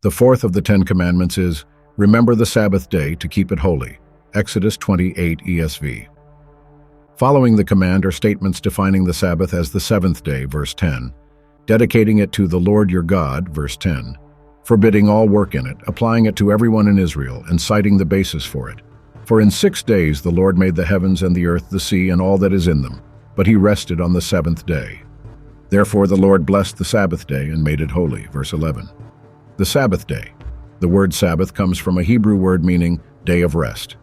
The fourth of the Ten Commandments is, remember the Sabbath day to keep it holy. Exodus 28 ESV. Following the command are statements defining the Sabbath as the seventh day, verse 10, dedicating it to the Lord your God, verse 10, forbidding all work in it, applying it to everyone in Israel, and citing the basis for it. For in 6 days the Lord made the heavens and the earth, the sea, and all that is in them, but he rested on the seventh day. Therefore the Lord blessed the Sabbath day and made it holy, verse 11. The Sabbath day. The word Sabbath comes from a Hebrew word meaning day of rest.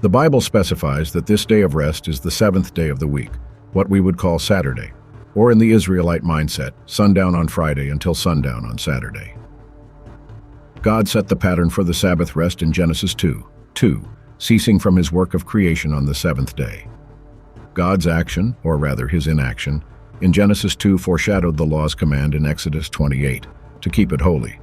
The Bible specifies that this day of rest is the seventh day of the week, what we would call Saturday, or in the Israelite mindset, sundown on Friday until sundown on Saturday. God set the pattern for the Sabbath rest in Genesis 2:2, ceasing from his work of creation on the seventh day. God's action, or rather his inaction, in Genesis 2 foreshadowed the law's command in Exodus 28, to keep it holy.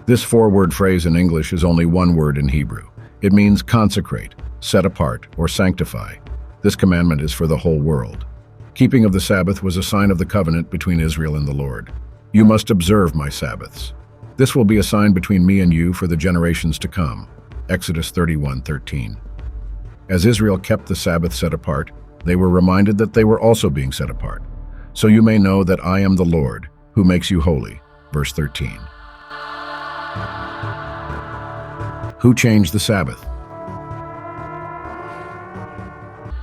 This four-word phrase in English is only one word in Hebrew. It means consecrate, set apart, or sanctify. This commandment is for the whole world. Keeping of the Sabbath was a sign of the covenant between Israel and the Lord. You must observe my Sabbaths. This will be a sign between me and you for the generations to come. Exodus 31:13. As Israel kept the Sabbath set apart, they were reminded that they were also being set apart. So you may know that I am the Lord, who makes you holy. Verse 13. Who changed the Sabbath?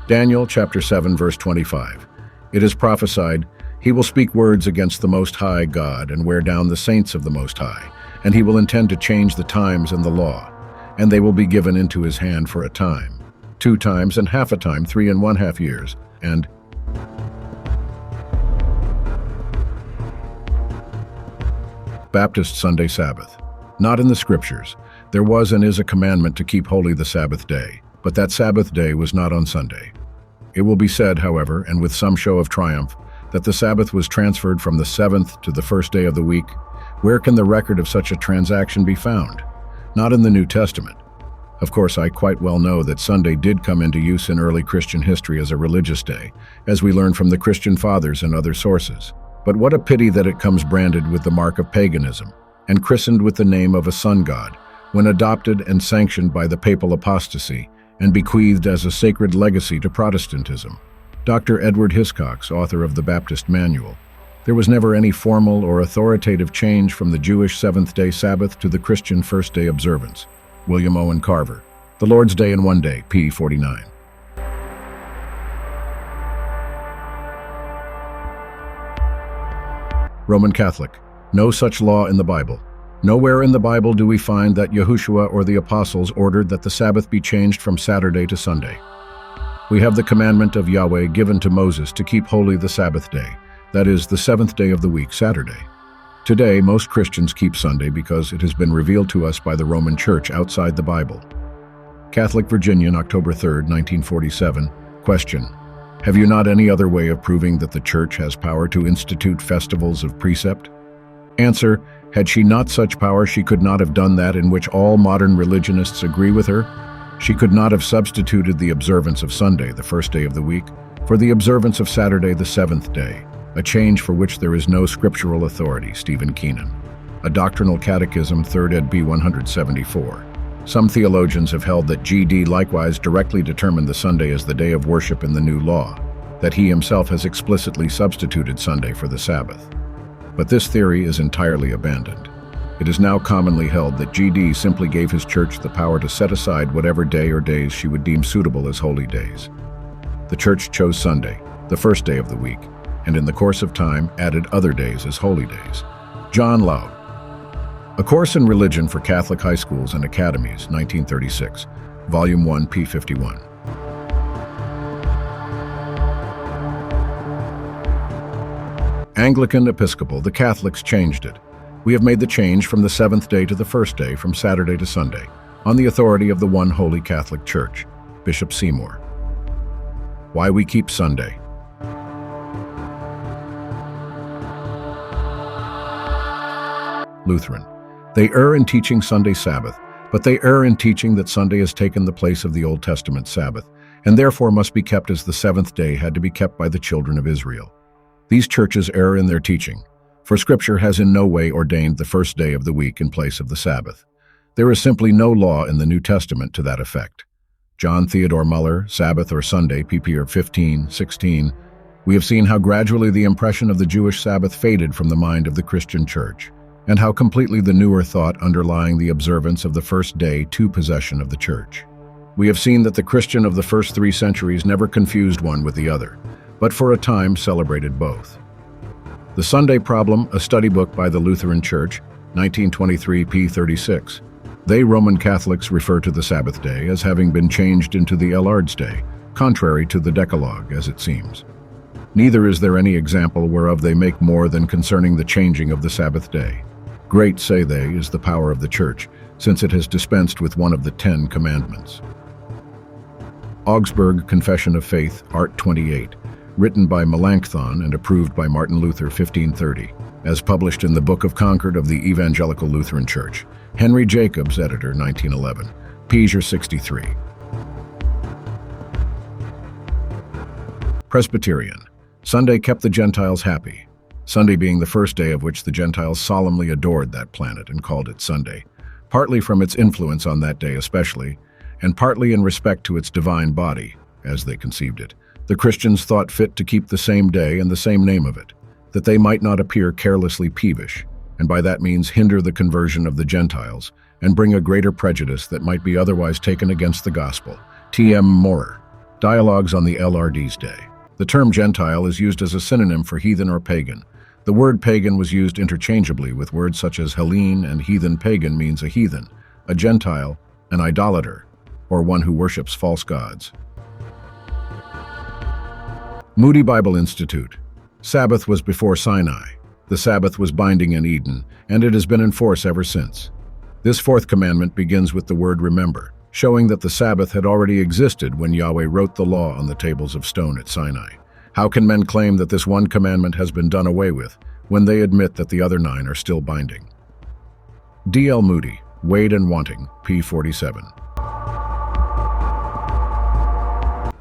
Daniel chapter 7 verse 25. It is prophesied, he will speak words against the Most High God and wear down the saints of the Most High, and he will intend to change the times and the law, and they will be given into his hand for a time, 2 times and half a time, 3½ years, and Baptist Sunday Sabbath. Not in the Scriptures. There was and is a commandment to keep holy the Sabbath day, but that Sabbath day was not on Sunday. It will be said, however, and with some show of triumph, that the Sabbath was transferred from the 7th to the first day of the week. Where can the record of such a transaction be found? Not in the New Testament. Of course, I quite well know that Sunday did come into use in early Christian history as a religious day, as we learn from the Christian Fathers and other sources. But what a pity that it comes branded with the mark of paganism, and christened with the name of a sun god, when adopted and sanctioned by the papal apostasy, and bequeathed as a sacred legacy to Protestantism. Dr. Edward Hiscox, author of the Baptist Manual. There was never any formal or authoritative change from the Jewish seventh-day Sabbath to the Christian first-day observance. William Owen Carver. The Lord's Day in One Day, p. 49. Roman Catholic. No such law in the Bible. Nowhere in the Bible do we find that Yahushua or the apostles ordered that the Sabbath be changed from Saturday to Sunday. We have the commandment of Yahweh given to Moses to keep holy the Sabbath day, that is, the seventh day of the week, Saturday. Today, most Christians keep Sunday because it has been revealed to us by the Roman Church outside the Bible. Catholic Virginian, October 3, 1947. Question: have you not any other way of proving that the Church has power to institute festivals of precept? Answer: had she not such power, she could not have done that in which all modern religionists agree with her. She could not have substituted the observance of Sunday, the first day of the week, for the observance of Saturday, the seventh day, a change for which there is no scriptural authority. Stephen Keenan. A Doctrinal Catechism, 3rd ed. B. 174. Some theologians have held that G.D. likewise directly determined the Sunday as the day of worship in the new law, that he himself has explicitly substituted Sunday for the Sabbath. But this theory is entirely abandoned. It is now commonly held that G.D. simply gave his church the power to set aside whatever day or days she would deem suitable as holy days. The church chose Sunday, the first day of the week, and in the course of time added other days as holy days. John Loud. A Course in Religion for Catholic High Schools and Academies, 1936, Volume 1, p. 51. Anglican Episcopal, the Catholics changed it. We have made the change from the seventh day to the first day, from Saturday to Sunday, on the authority of the one holy Catholic Church. Bishop Seymour. Why we keep Sunday. Lutheran. They err in teaching Sunday Sabbath, but they err in teaching that Sunday has taken the place of the Old Testament Sabbath, and therefore must be kept as the seventh day had to be kept by the children of Israel. These churches err in their teaching, For Scripture has in no way ordained the first day of the week in place of the Sabbath. There is simply no law in the New Testament to that effect. John Theodore Muller, Sabbath or Sunday, pp. 15:16. We have seen how gradually the impression of the Jewish Sabbath faded from the mind of the Christian church, and how completely the newer thought underlying the observance of the first day to possession of the church. We have seen that the Christian of the first 3 centuries never confused one with the other, but for a time celebrated both. The Sunday Problem, a study book by the Lutheran Church, 1923 p. 36. They, Roman Catholics, refer to the Sabbath day as having been changed into the Lord's Day, contrary to the Decalogue, as it seems. Neither is there any example whereof they make more than concerning the changing of the Sabbath day. Great, say they, is the power of the Church, since it has dispensed with one of the 10 Commandments. Augsburg Confession of Faith, Art 28, written by Melanchthon and approved by Martin Luther 1530, as published in the Book of Concord of the Evangelical Lutheran Church. Henry Jacobs, editor, 1911, pp. 63. Presbyterian. Sunday kept the Gentiles happy. Sunday being the first day of which the Gentiles solemnly adored that planet and called it Sunday, partly from its influence on that day especially, and partly in respect to its divine body, as they conceived it. The Christians thought fit to keep the same day and the same name of it, that they might not appear carelessly peevish, and by that means hinder the conversion of the Gentiles, and bring a greater prejudice that might be otherwise taken against the gospel. T.M. Morer, Dialogues on the LRD's Day. The term Gentile is used as a synonym for heathen or pagan. The word pagan was used interchangeably with words such as Hellene, and heathen pagan means a heathen, a Gentile, an idolater, or one who worships false gods. Moody Bible Institute. Sabbath was before Sinai. The Sabbath was binding in Eden, and it has been in force ever since. This 4th commandment begins with the word remember, showing that the Sabbath had already existed when Yahweh wrote the law on the tables of stone at Sinai. How can men claim that this one commandment has been done away with, when they admit that the other 9 are still binding? D. L. Moody, Wade and Wanting, p. 47.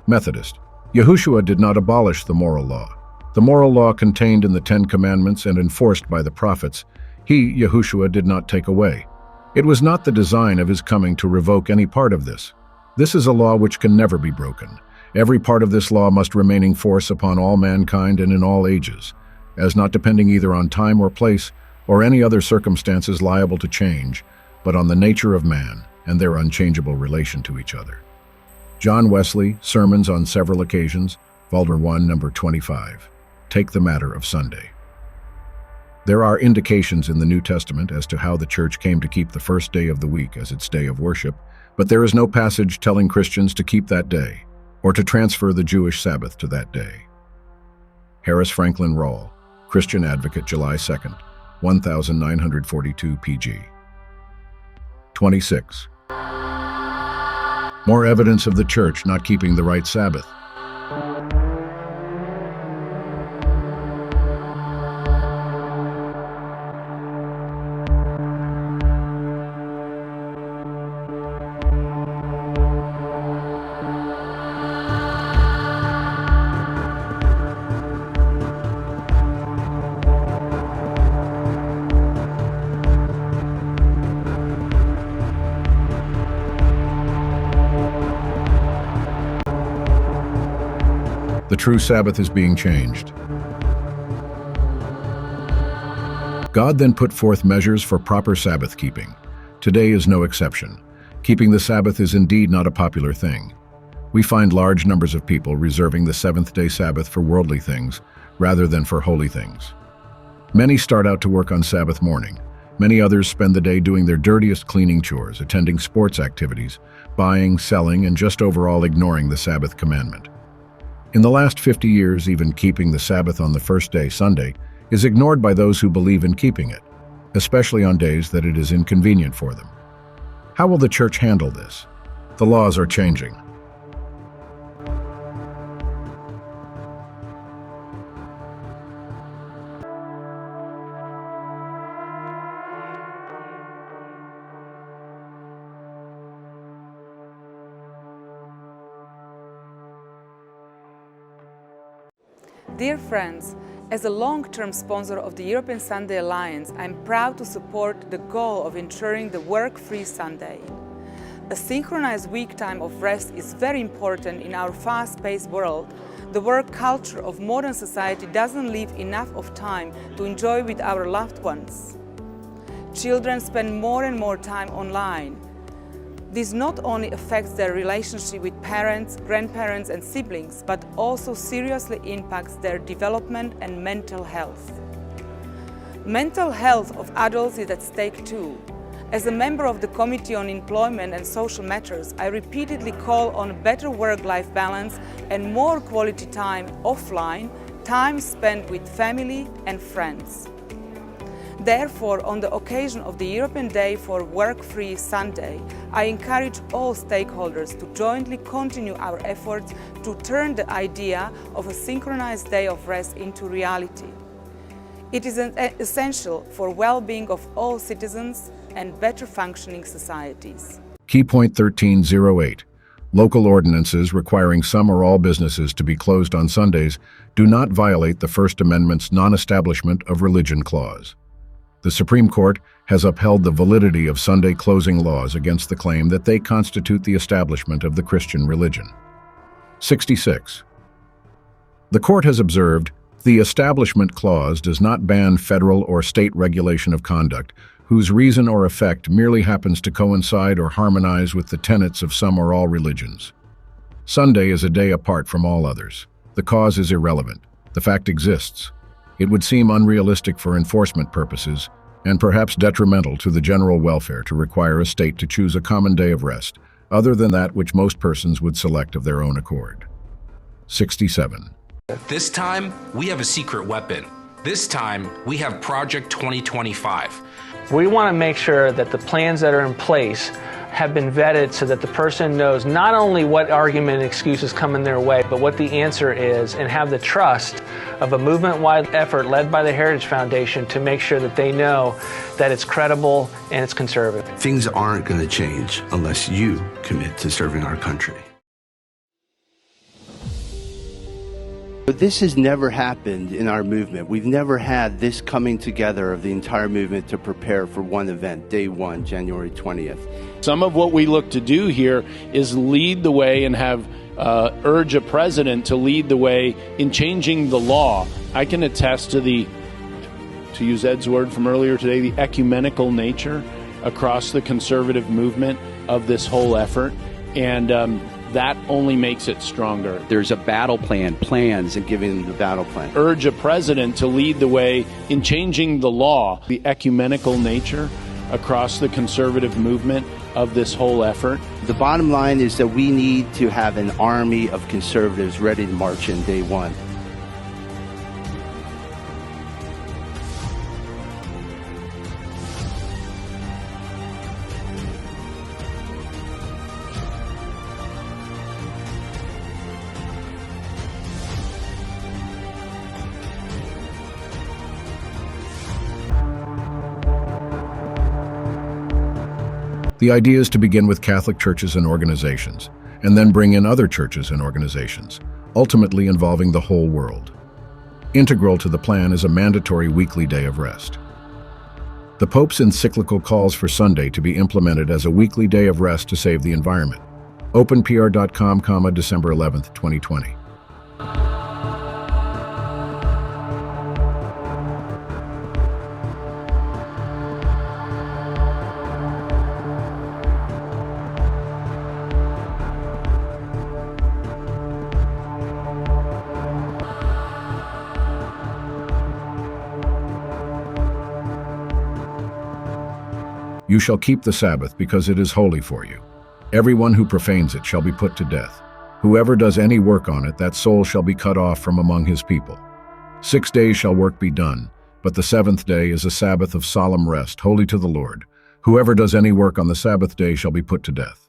Methodist. Yahushua did not abolish the moral law. The moral law contained in the 10 Commandments and enforced by the prophets, he, Yahushua, did not take away. It was not the design of his coming to revoke any part of this. This is a law which can never be broken. Every part of this law must remain in force upon all mankind and in all ages, as not depending either on time or place, or any other circumstances liable to change, but on the nature of man and their unchangeable relation to each other. John Wesley, Sermons on Several Occasions, Volume 1, number 25. Take the matter of Sunday. There are indications in the New Testament as to how the church came to keep the first day of the week as its day of worship, but there is no passage telling Christians to keep that day, or to transfer the Jewish Sabbath to that day. Harris Franklin Rawle, Christian Advocate, July 2nd, 1942 pg. 26. More evidence of the church not keeping the right Sabbath. The true Sabbath is being changed. God then put forth measures for proper Sabbath keeping. Today is no exception. Keeping the Sabbath is indeed not a popular thing. We find large numbers of people reserving the seventh-day Sabbath for worldly things rather than for holy things. Many start out to work on Sabbath morning. Many others spend the day doing their dirtiest cleaning chores, attending sports activities, buying, selling, and just overall ignoring the Sabbath commandment. In the last 50 years, even keeping the Sabbath on the first day, Sunday, is ignored by those who believe in keeping it, especially on days that it is inconvenient for them. How will the church handle this? The laws are changing. Dear friends, As a long-term sponsor of the European Sunday Alliance, I'm proud to support the goal of ensuring the work-free Sunday. A synchronized week time of rest is very important in our fast-paced world. The work culture of modern society doesn't leave enough of time to enjoy with our loved ones. Children spend more and more time online. This not only affects their relationship with parents, grandparents and siblings, but also seriously impacts their development and mental health. Mental health of adults is at stake too. As a member of the Committee on Employment and Social Matters, I repeatedly call on better work-life balance and more quality time offline, time spent with family and friends. Therefore, on the occasion of the European Day for Work-Free Sunday, I encourage all stakeholders to jointly continue our efforts to turn the idea of a synchronized day of rest into reality. It is essential for well-being of all citizens and better functioning societies. Key point 1308. Local ordinances requiring some or all businesses to be closed on Sundays do not violate the First Amendment's non-establishment of religion clause. The Supreme Court has upheld the validity of Sunday closing laws against the claim that they constitute the establishment of the Christian religion. 66. The Court has observed the Establishment Clause does not ban federal or state regulation of conduct whose reason or effect merely happens to coincide or harmonize with the tenets of some or all religions. Sunday is a day apart from all others. The cause is irrelevant. The fact exists. It would seem unrealistic for enforcement purposes and perhaps detrimental to the general welfare to require a state to choose a common day of rest, other than that which most persons would select of their own accord. 67. This time, we have a secret weapon. This time, we have Project 2025. We want to make sure that the plans that are in place have been vetted so that the person knows not only what argument and excuses come in their way, but what the answer is, and have the trust of a movement-wide effort led by the Heritage Foundation to make sure that they know that it's credible and it's conservative. Things aren't going to change unless you commit to serving our country. But this has never happened in our movement. We've never had this coming together of the entire movement to prepare for one event, day one, January 20th. Some of what we look to do here is lead the way and have urge a president to lead the way in changing the law. I can attest to to use Ed's word from earlier today, the ecumenical nature across the conservative movement of this whole effort. And that only makes it stronger. There's a battle plan, plans, And giving them the battle plan. Urge a president to lead the way in changing the law, the ecumenical nature across the conservative movement of this whole effort. The bottom line is that we need to have an army of conservatives ready to march in day one. The idea is to begin with Catholic churches and organizations, and then bring in other churches and organizations, ultimately involving the whole world. Integral to the plan is a mandatory weekly day of rest. The Pope's encyclical calls for Sunday to be implemented as a weekly day of rest to save the environment. openpr.com, December 11, 2020. You shall keep the Sabbath because it is holy for you. Everyone who profanes it shall be put to death. Whoever does any work on it, that soul shall be cut off from among his people. 6 days shall work be done, but the seventh day is a Sabbath of solemn rest, holy to the Lord. Whoever does any work on the Sabbath day shall be put to death.